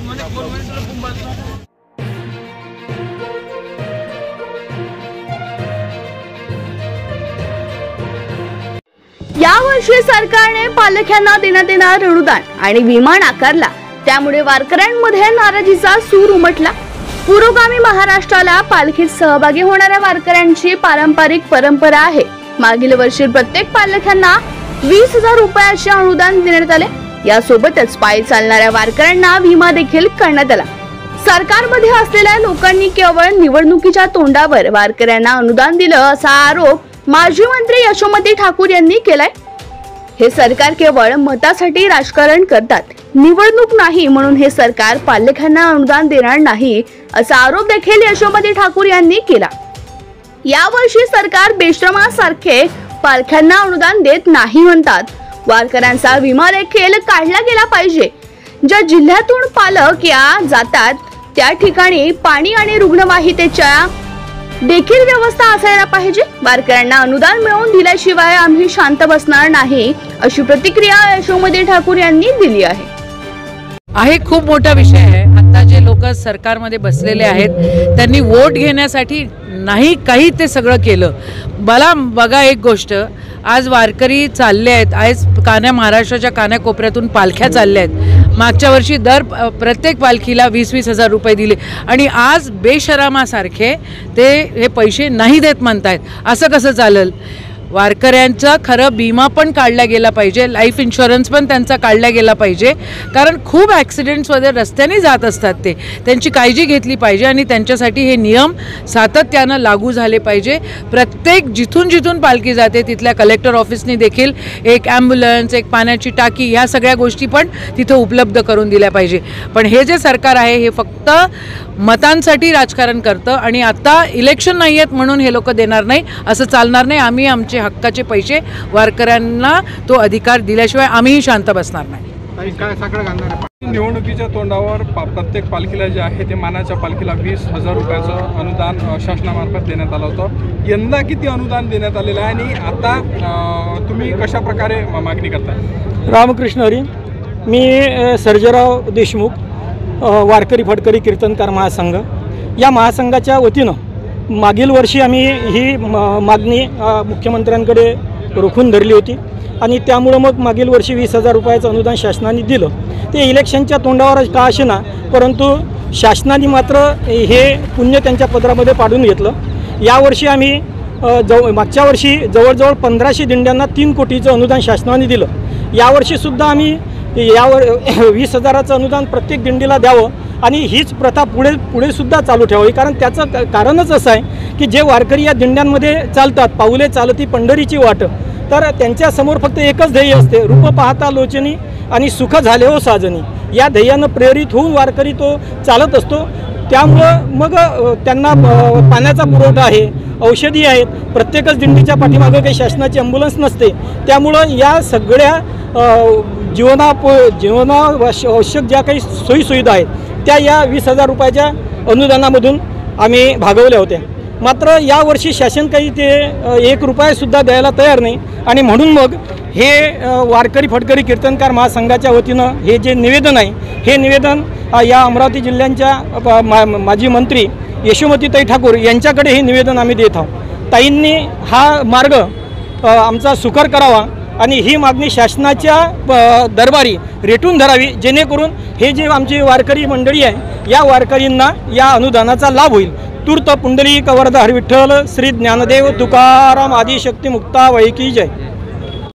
यावर्षी सरकारने पालख्यांना देण्यात येणारे अनुदान आणि विमा नाकारला, त्यामुळे वारकऱ्यांमध्ये नाराजीचा सूर उमटला। पुरोगामी महाराष्ट्राला पालखीत सहभागी होणाऱ्या वारकऱ्यांची पारंपरिक परंपरा आहे। मागील वर्षी प्रत्येक पालख्यांना 20,000 रुपयाचे अनुदान देण्यात आले। यासोबतच पायी चालणाऱ्या वारकऱ्यांना विमा देखील करण्यात आला। सरकारमध्ये असलेल्या लोकांनी केवळ निवडणुकीच्या तोंडावर वारकऱ्यांना अनुदान दिलं असा आरोप माजी मंत्री यशोमती ठाकूर यांनी केलाय। हे सरकार केवळ मतासाठी राजकारण करतात, निवडणूक नाही म्हणून हे सरकार पालख्यांना अनुदान देणार नाही असा आरोप देखील यशोमती ठाकूर यांनी केला। यावर्षी सरकार बेश्रमासारखे पालख्यांना अनुदान देत नाही म्हणतात। वारकऱ्यांचा विमा देखील काढला गेला पाहिजे। ज्या जिल्ह्यातून पालक जातात त्या ठिकाणी पाणी आणि रुग्णवाहिकेच्या देखील व्यवस्था असायला पाहिजे। वारकऱ्यांना अनुदान मिळवून दिल्याशिवाय आम्ही शांत बसणार नाही अशी प्रतिक्रिया यशोमती ठाकूर यांनी दिली आहे। खूप मोठा विषय आहे। आता जे लोक सरकारमध्ये बसलेले आहेत त्यांनी वोट घेण्यासाठी नाही काही ते सगळं केलं। मला बघा एक गोष्ट, आज वारकरी चालले आहेत, आज महाराष्ट्राच्या कानाकोपऱ्यातून पालख्या चालल्या आहेत। मागच्या वर्षी प्रत्येक पालखीला 20,000 रुपये दिले आणि आज बेशरमासारखे ते हे पैसे नाही देत म्हणतायत। असं कसं चालेल? वारकऱ्यांचा खरं विमा पण काढला गेला पाहिजे, लाईफ इन्शुरन्स पण त्यांचा काढला गेला पाहिजे, कारण खूप ॲक्सिडेंट्समध्ये रस्त्याने जात असतात ते, त्यांची काळजी घेतली पाहिजे आणि त्यांच्यासाठी हे नियम सातत्यानं लागू झाले पाहिजे। प्रत्येक जिथून पालखी जाते तिथल्या कलेक्टर ऑफिसनी देखील एक ॲम्ब्युलन्स, एक पाण्याची टाकी, ह्या सगळ्या गोष्टी पण तिथं उपलब्ध करून दिल्या पाहिजे। पण हे जे सरकार आहे हे फक्त मतांसाठी राजकारण करतं आणि आता इलेक्शन नाही आहेत म्हणून हे लोक देणार नाही, असं चालणार नाही। आम्ही आमचे हक्काचे पैसे वारकऱ्यांना तो अधिकार दिल्याशिवाय आम्हीही शांत बसणार नाही। निवडणुकीच्या तोंडावर प्रत्येक पालखीला जे आहे ते मानाच्या पालखीला 20,000 रुपयाचं अनुदान शासनामार्फत देण्यात आलं होतं। यंदा किती अनुदान देण्यात आलेलं आहे आणि आता तुम्ही कशा प्रकारे मागणी करताय? रामकृष्ण हरी, मी सर्जेराव देशमुख, वारकरी फडकरी कीर्तनकार महासंघ, या महासंघाच्या वतीनं मागील वर्षी आम्ही ही मागणी मुख्यमंत्र्यांकडे रोखून धरली होती आणि त्यामुळं मग मागील वर्षी 20,000 रुपयाचं अनुदान शासनाने दिलं। ते इलेक्शनच्या तोंडावर का असेना, परंतु शासनाने मात्र हे पुण्य त्यांच्या पदरामध्ये पाडून घेतलं। यावर्षी आम्ही मागच्या वर्षी जवळजवळ 1500 दिंड्यांना 3 कोटीचं अनुदान शासनाने दिलं। यावर्षीसुद्धा आम्ही 20,000चं अनुदान प्रत्येक दिंडीला द्यावं आणि हीच प्रथा पुढे सुद्धा चालू ठेवावी, कारण त्याचं कारणच असं आहे की जे वारकरी या दिंड्यांमध्ये चालतात, पाऊले चालती पंढरीची वाट, तर त्यांच्यासमोर फक्त एकच ध्येय असते, रूप पाहता लोचनी आणि सुख झाले हो साजनी। या ध्येयानं प्रेरित होऊन वारकरी तो चालत असतो। त्यामुळं मग त्यांना पाण्याचा पुरवठा आहे, औषधी आहेत, प्रत्येकच दिंडीच्या पाठीमागं काही शासनाची ॲम्ब्युलन्स नसते। त्यामुळं या सगळ्या जीवनावश्यक ज्या काही सोयीसुविधा आहेत त्या या 20,000 रुपयाच्या अनुदानामधून आम्ही भागवल्या होत्या। मात्र यावर्षी शासन काही ते 1 रुपयासुद्धा द्यायला तयार नाही आणि म्हणून मग हे वारकरी फडकरी कीर्तनकार महासंघाच्या वतीनं हे जे निवेदन आहे, हे निवेदन या अमरावती जिल्ह्यांच्या माजी मंत्री यशोमतीताई ठाकूर यांच्याकडे हे निवेदन आम्ही देत आहोत। ताईंनी हा मार्ग आमचा सुकर करावा आणि ही मागणी शासनाच्या दरबारी रेटून धरावी, जेणेकरून हे जे आमची वारकरी मंडळी आहे या वारकरींना या अनुदानाचा लाभ होईल। तूर्त पुंडलिक वरद हरिविठ्ठल श्री ज्ञानदेव तुकाराम आदिशक्ती मुक्ता वैकी जय।